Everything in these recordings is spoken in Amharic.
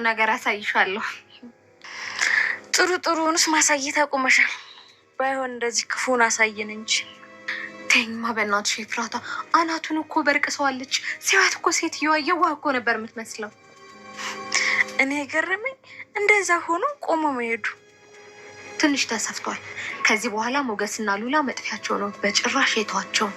ነገር አሳይሻለሁ። ጥሩንስ ማሳየት አቁመሻል። ባይሆን እንደዚህ ክፉን አሳየን እንጂ። ተይኝማ በእናትሽ ኤፍራታ፣ አናቱን እኮ በርቅሰዋለች። ሲያት እኮ ሴትዮዋ የዋህ እኮ ነበር የምትመስለው። እኔ የገረመኝ እንደዛ ሆኖ ቆሞ መሄዱ። ትንሽ ተሰፍቷል። ከዚህ በኋላ ሞገስና ሉላ መጥፊያቸው ነው። በጭራሽ የተዋቸው።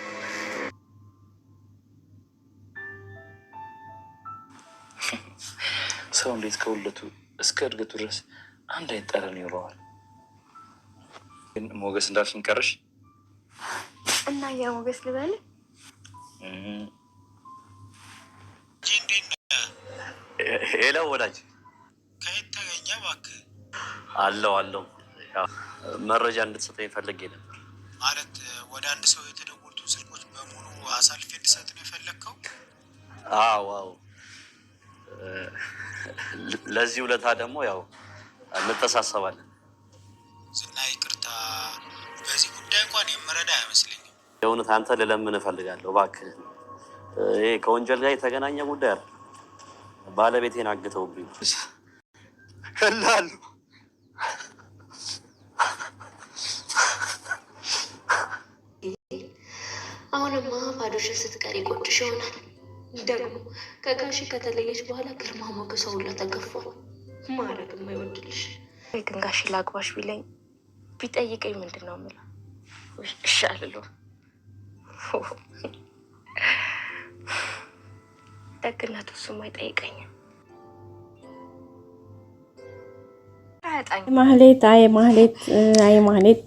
ሰው እንዴት ከሁለቱ እስከ እድገቱ ድረስ አንድ አይነት ጠረን ይኖረዋል? ግን ሞገስ እንዳልሽኝ ቀረሽ እና ያ ሞገስ ልበል ሄሎ ወዳጅ፣ ከየት ተገኘ እባክህ? አለው መረጃ እንድትሰጠኝ ፈልጌ ነበር። ማለት ወደ አንድ ሰው የተደወሉትን ስልኮች በሙሉ አሳልፌ እንድሰጥ ነው የፈለግከው? አዎ። ለዚህ ውለታ ደግሞ ያው እንተሳሰባለን። ዝና ይቅርታ፣ በዚህ ጉዳይ እንኳን የምረዳ አይመስለኝም። የእውነት አንተ ልለምን እፈልጋለሁ እባክህ። ይሄ ከወንጀል ጋር የተገናኘ ጉዳይ አለ። ባለቤቴን አግተውብኝ እላሉ። አሁንማ ባዶሽን ስትቀሪ ቆጭሽ ይሆናል። ደግሞ ከጋሽ ከተለየች በኋላ ግርማ ሞገሷ ሁላ ተገፏል። ማረግ የማይወድልሽ ግን ጋሽ ላግባሽ ቢለኝ ቢጠይቀኝ ምንድን ነው የምለው? እሺ አልለው። ደግነቱ እሱም አይጠይቀኝም። ማህሌት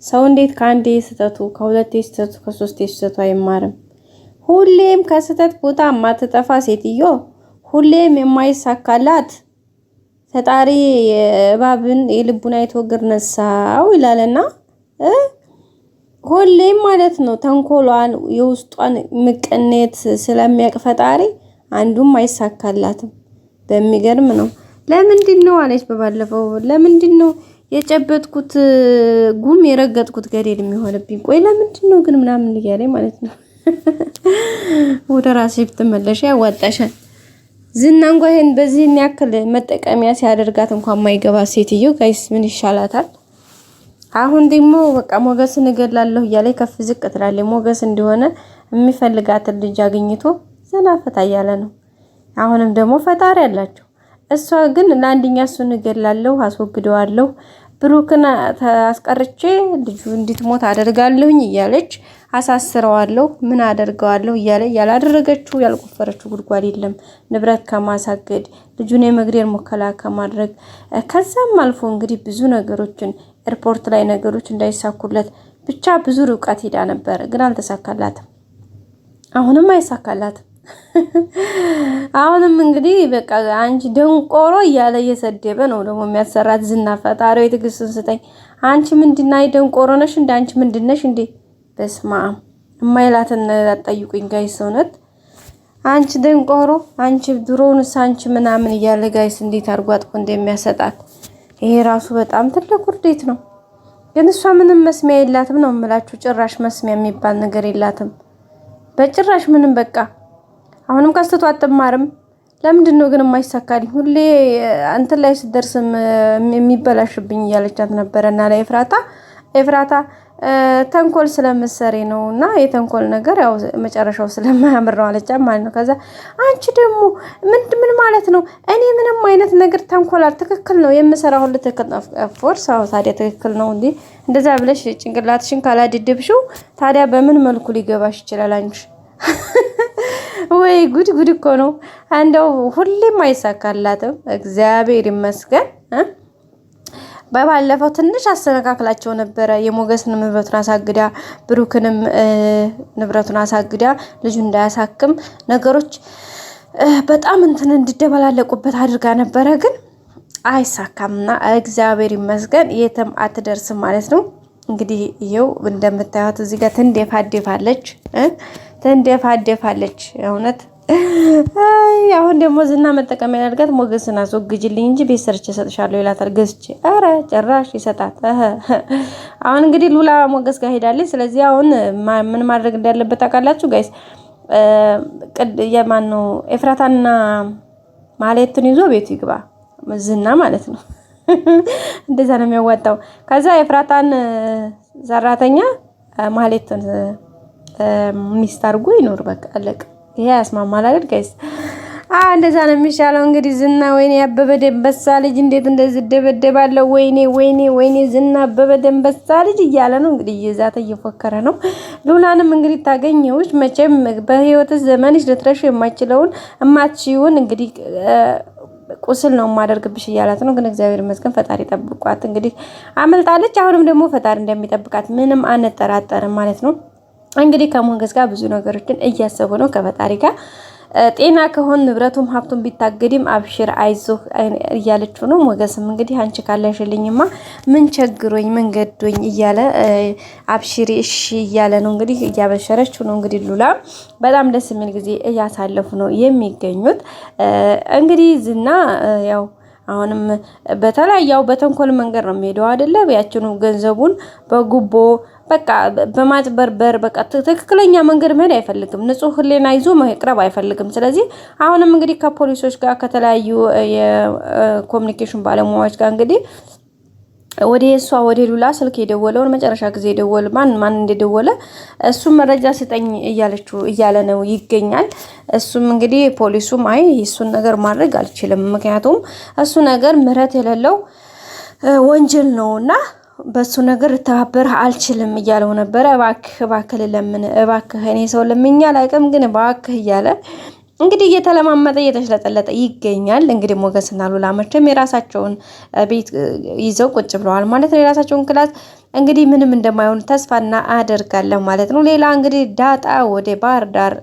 ሰው እንዴት ከአንዴ ስህተቱ ከሁለቴ ስህተቱ ከሶስቴ ስህተቱ አይማርም? ሁሌም ከስህተት ቦታ የማትጠፋ ሴትዮ፣ ሁሌም የማይሳካላት ፈጣሪ እባብን የልቡን አይቶ እግር ነሳው ይላልና ሁሌም ማለት ነው ተንኮሏን የውስጧን ምቅኔት ስለሚያውቅ ፈጣሪ አንዱም አይሳካላትም። በሚገርም ነው። ለምንድን ነው አለች በባለፈው፣ ለምንድን ነው የጨበጥኩት ጉም የረገጥኩት ገደል የሚሆንብኝ? ቆይ ለምንድን ነው ግን ምናምን እያለኝ ማለት ነው። ወደ ራስሽ ብትመለሽ ያዋጣሻል። ዝና እንኳን ይሄን በዚህን ያክል መጠቀሚያ ሲያደርጋት እንኳን ማይገባ ሴትዮ ጋይስ ምን ይሻላታል? አሁን ደግሞ በቃ ሞገስን እገላለሁ እያለ ከፍ ዝቅ ትላለች። ሞገስ እንደሆነ የሚፈልጋትን ልጅ አግኝቶ ዘና ፈታ እያለ ነው። አሁንም ደግሞ ፈጣሪ ያላቸው እሷ ግን ለአንደኛ እሱን እገላለሁ አስወግደዋለሁ ብሩክን አስቀርቼ ልጁ እንድትሞት አደርጋለሁኝ እያለች አሳስረዋለሁ ምን አደርገዋለሁ እያለ ያላደረገችው ያልቆፈረችው ጉድጓድ የለም። ንብረት ከማሳገድ ልጁን የመግደል ሙከራ ከማድረግ ከዛም አልፎ እንግዲህ ብዙ ነገሮችን ኤርፖርት ላይ ነገሮች እንዳይሳኩለት ብቻ ብዙ ርቀት ሄዳ ነበር፣ ግን አልተሳካላትም። አሁንም አይሳካላትም። አሁንም እንግዲህ በቃ አንቺ ደንቆሮ እያለ እየሰደበ ነው ደግሞ የሚያሰራት ዝና። ፈጣሪው የትዕግስቱን ስጠኝ። አንቺ ምንድነው ደንቆሮ ነሽ እንዴ? አንቺ ምንድነሽ እንዴ? በስማም የማይላትን አጠይቁኝ ጋይስ። እውነት አንቺ ደንቆሮ፣ አንቺ ድሮውንስ አንቺ ምናምን እያለ ጋይስ እንዴት አድርጎ አጥቆ እንደሚያሰጣት ይሄ ራሱ በጣም ትልቅ ውርደት ነው። ግን እሷ ምንም መስሚያ የላትም ነው የምላችሁ። ጭራሽ መስሚያ የሚባል ነገር የላትም በጭራሽ ምንም። በቃ አሁንም ከስተቷ አትማርም። ለምንድን ነው ግን የማይሳካልኝ? ሁሌ አንተ ላይ ስደርስም የሚበላሽብኝ እያለቻት ነበረና ላይ ኤፍራታ ተንኮል ስለምትሰሪ ነውና የተንኮል ነገር ያው መጨረሻው ስለማያምር ነው አለቻ ማለት ነው። ከዛ አንቺ ደግሞ ምን ማለት ነው? እኔ ምንም አይነት ነገር ተንኮል ትክክል ነው የምሰራው ሁሉ ትክክል ነው። ፎርስ አው ታዲያ ትክክል ነው እንዴ? እንደዛ ብለሽ ጭንቅላትሽን ካላደደብሽው ታዲያ በምን መልኩ ሊገባሽ ይችላል አንቺ? ወይ ጉድ እኮ ነው። እንደው ሁሌም አይሳካላትም። እግዚአብሔር ይመስገን። በባለፈው ትንሽ አስተካክላቸው ነበረ። የሞገስን ንብረቱን አሳግዳ ብሩክንም ንብረቱን አሳግዳ ልጁ እንዳያሳክም ነገሮች በጣም እንድደበላለቁበት አድርጋ ነበረ። ግን አይሳካምና እግዚአብሔር ይመስገን የትም አትደርስም ማለት ነው። እንግዲህ ይሄው እንደምታዩት እዚህ ጋር ትንደፋደፋለች እውነት። አሁን ደግሞ ዝና መጠቀሚያ ያድርጋት። ሞገስን አስወግጅልኝ እንጂ ቤት ሰርቼ እሰጥሻለሁ ይላታል ገዝቼ። ኧረ ጭራሽ ይሰጣት። አሁን እንግዲህ ሉላ ሞገስ ጋር ሄዳለች። ስለዚህ አሁን ምን ማድረግ እንዳለበት ታውቃላችሁ ጋይስ? የማን ነው ኤፍራታና ማህሌትን ይዞ ቤቱ ይግባ። ዝና ማለት ነው። እንደዛ ነው የሚያዋጣው። ከዛ የፍራታን ሰራተኛ ማህሌትን ሚስት አድርጎ ይኖር በቃ አለቀ። ይሄ ያስማማል አይደል ጋይስ? እንደዛ ነው የሚሻለው። እንግዲህ ዝና ወይኔ አበበ ደንበሳ ልጅ እንዴት እንደዚህ ደበደባለው፣ ወይኔ ዝና አበበ ደንበሳ ልጅ እያለ ነው እንግዲህ እየዛተ እየፎከረ ነው። ሉላንም እንግዲህ ታገኘውሽ መቼም በህይወት ዘመንሽ ልትረሺ የማትችይውን እንግዲህ ቁስል ነው የማደርግብሽ እያላት ነው። ግን እግዚአብሔር ይመስገን ፈጣሪ ጠብቋት እንግዲህ አመልጣለች። አሁንም ደግሞ ፈጣሪ እንደሚጠብቃት ምንም አንጠራጠርም ማለት ነው። እንግዲህ ከሞገስ ጋር ብዙ ነገሮችን እያሰቡ ነው ከፈጣሪ ጋር ጤና ከሆን ንብረቱም ሀብቱም ቢታገድም አብሽር አይዞህ እያለችው ነው። ሞገስም እንግዲህ አንቺ ካለሽልኝማ ምን ቸግሮኝ ምን ገዶኝ እያለ አብሽሪ እሺ እያለ ነው እንግዲህ እያበሸረችው ነው። እንግዲህ ሉላ በጣም ደስ የሚል ጊዜ እያሳለፉ ነው የሚገኙት። እንግዲህ ዝና ያው አሁንም በተለያየው በተንኮል መንገድ ነው የሚሄደው አይደለ? ያችኑ ገንዘቡን በጉቦ በቃ በማጭበርበር በቃ ትክክለኛ መንገድ መሄድ አይፈልግም። ንጹህ ህሊና ይዞ መቅረብ አይፈልግም። ስለዚህ አሁንም እንግዲህ ከፖሊሶች ጋር ከተለያዩ የኮሙኒኬሽን ባለሙያዎች ጋር እንግዲህ ወደ ሉላ ስልክ የደወለውን መጨረሻ ጊዜ የደወለ ማን እንደደወለ እሱም መረጃ ስጠኝ እያለ ነው ይገኛል። እሱም እንግዲህ ፖሊሱም አይ እሱን ነገር ማድረግ አልችልም፣ ምክንያቱም እሱ ነገር ምህረት የሌለው ወንጀል ነውና በሱ ነገር ልተባበር አልችልም እያለው ነበረ። እባክህ ለምን እባክህ እኔ ሰው ለምኛ ላይቀም ግን እባክህ እያለ እንግዲህ እየተለማመጠ እየተሽለጠለጠ ይገኛል። እንግዲህ ሞገስና ሉላ መቼም የራሳቸውን ቤት ይዘው ቁጭ ብለዋል ማለት ነው። የራሳቸውን ክላስ እንግዲህ ምንም እንደማይሆን ተስፋና አደርጋለሁ ማለት ነው። ሌላ እንግዲህ ዳጣ ወደ ባህር ዳር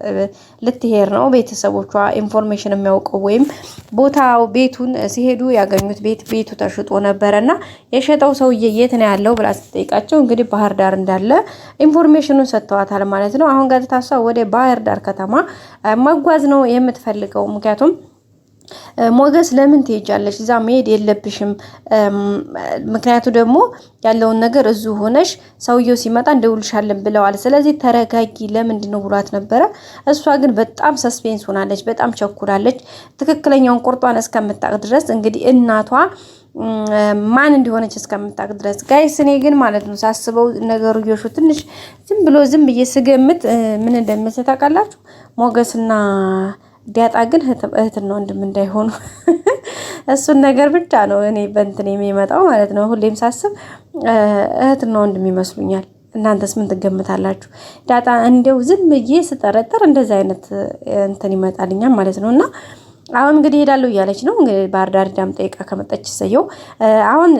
ልትሄድ ነው። ቤተሰቦቿ ኢንፎርሜሽን የሚያውቀው ወይም ቦታው ቤቱን ሲሄዱ ያገኙት ቤቱ ተሽጦ ነበረና የሸጠው ሰውዬ የት ነው ያለው ብላ ስትጠይቃቸው እንግዲህ ባህር ዳር እንዳለ ኢንፎርሜሽኑን ሰጥተዋታል ማለት ነው። አሁን ጋር ታሷ ወደ ባህር ዳር ከተማ መጓዝ ነው የምትፈልገው። ምክንያቱም ሞገስ ለምን ትሄጃለሽ? እዛ መሄድ የለብሽም። ምክንያቱ ደግሞ ያለውን ነገር እዙ ሆነሽ ሰውየው ሲመጣ እንደውልሻለን ብለዋል። ስለዚህ ተረጋጊ ለምንድን ነው ብሏት ነበረ። እሷ ግን በጣም ሰስፔንስ ሆናለች፣ በጣም ቸኩላለች። ትክክለኛውን ቁርጧን እስከምታቅ ድረስ እንግዲህ እናቷ ማን እንደሆነች እስከምታቅ ድረስ ጋይስ። እኔ ግን ማለት ነው ሳስበው ነገሩ ይሾ ትንሽ ዝም ብዬ ስገምት ምን እንደምመስል ታውቃላችሁ? ሞገስና ዳጣ ግን እህትና ወንድም እንዳይሆኑ እሱን ነገር ብቻ ነው እኔ በእንትን የሚመጣው ማለት ነው። ሁሌም ሳስብ እህትና ወንድም ይመስሉኛል። እናንተስ ምን ትገምታላችሁ? ዳጣ እንደው ዝም ብዬ ስጠረጠር እንደዚህ አይነት እንትን ይመጣልኛል ማለት ነው። እና አሁን እንግዲህ ሄዳለሁ እያለች ነው። እንግዲህ ባህር ዳር ዳም ጠይቃ ከመጣች ሰየው። አሁን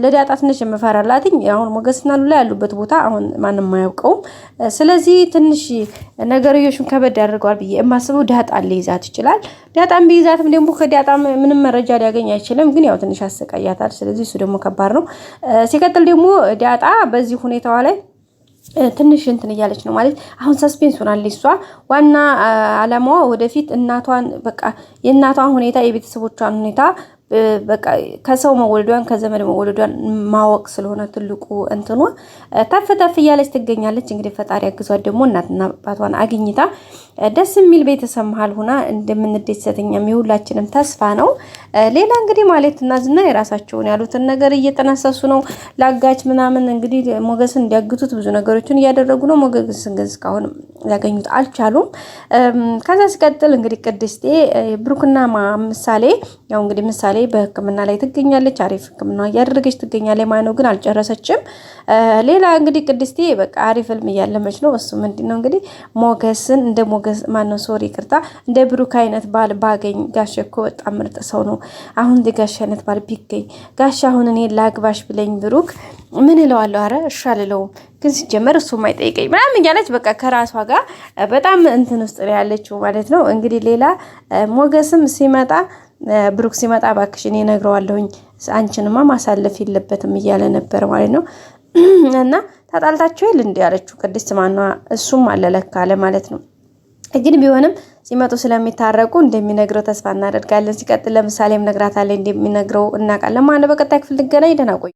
ለዳጣ ትንሽ የምፈራላትኝ አሁን ሞገስና ሉላ ያሉበት ቦታ አሁን ማንም አያውቀውም። ስለዚህ ትንሽ ነገርዮሽን ከበድ ያደርገዋል ብዬ የማስበው ዳጣ ሊይዛት ይችላል። ዳጣም ቢይዛትም ደግሞ ከዳጣ ምንም መረጃ ሊያገኝ አይችልም። ግን ያው ትንሽ ያሰቃያታል። ስለዚህ እሱ ደግሞ ከባድ ነው። ሲቀጥል ደግሞ ዳጣ በዚህ ሁኔታዋ ላይ ትንሽ እንትን እያለች ነው ማለት አሁን ሰስፔንስ ሆናለች። እሷ ዋና አላማዋ ወደፊት እናቷን በቃ የእናቷን ሁኔታ የቤተሰቦቿን ሁኔታ በቃ ከሰው መወለዷን ከዘመድ መወለዷን ማወቅ ስለሆነ ትልቁ እንትኗ ተፍ እያለች ትገኛለች። እንግዲህ ፈጣሪ አግዟት ደግሞ እናትና አባቷን አግኝታ ደስ የሚል ቤተሰብ መሀል ሆና እንደምንደሰተኛም የሁላችንም ተስፋ ነው። ሌላ እንግዲህ ማህሌትና ዝና የራሳቸውን ያሉትን ነገር እየጠነሰሱ ነው። ላጋች ምናምን እንግዲህ ሞገስን እንዲያግቱት ብዙ ነገሮችን እያደረጉ ነው። ሞገስን ግን እስካሁን ሊያገኙት አልቻሉም። ከዛ ሲቀጥል እንግዲህ ቅድስቴ ብሩክና ምሳሌ ያው እንግዲህ ምሳሌ በሕክምና ላይ ትገኛለች። አሪፍ ሕክምና እያደረገች ትገኛለች ማለት ነው። ግን አልጨረሰችም። ሌላ እንግዲህ ቅድስቴ በቃ አሪፍ ህልም እያለመች ነው። እሱ ምንድነው እንግዲህ ሞገስን እንደ ሞገስ ማነው ሶሪ ይቅርታ እንደ ብሩክ አይነት ባል ባገኝ። ጋሽ እኮ በጣም ምርጥ ሰው ነው። አሁን እንደ ጋሽ አይነት ባል ቢገኝ ጋሽ አሁን እኔ ላግባሽ ብለኝ ብሩክ ምን እለዋለሁ? አረ እሺ አልለውም፣ ግን ሲጀመር እሱ ማይጠይቀኝ ምናምን እያለች በቃ ከራሷ ጋር በጣም እንትን ውስጥ ነው ያለችው ማለት ነው። እንግዲህ ሌላ ሞገስም ሲመጣ ብሩክ ሲመጣ እባክሽ እኔ እነግረዋለሁኝ አንቺንማ ማሳለፍ የለበትም እያለ ነበር ማለት ነው። እና ተጣልታችሁ ይል እንዲ ያለችው ቅድስት ማኗ እሱም አለለካ አለ ማለት ነው። ግን ቢሆንም ሲመጡ ስለሚታረቁ እንደሚነግረው ተስፋ እናደርጋለን። ሲቀጥል ለምሳሌም ነግራታለች እንደሚነግረው እናውቃለን ማለት ነው። በቀጣይ ክፍል እንገናኝ። ደህና ቆዩ።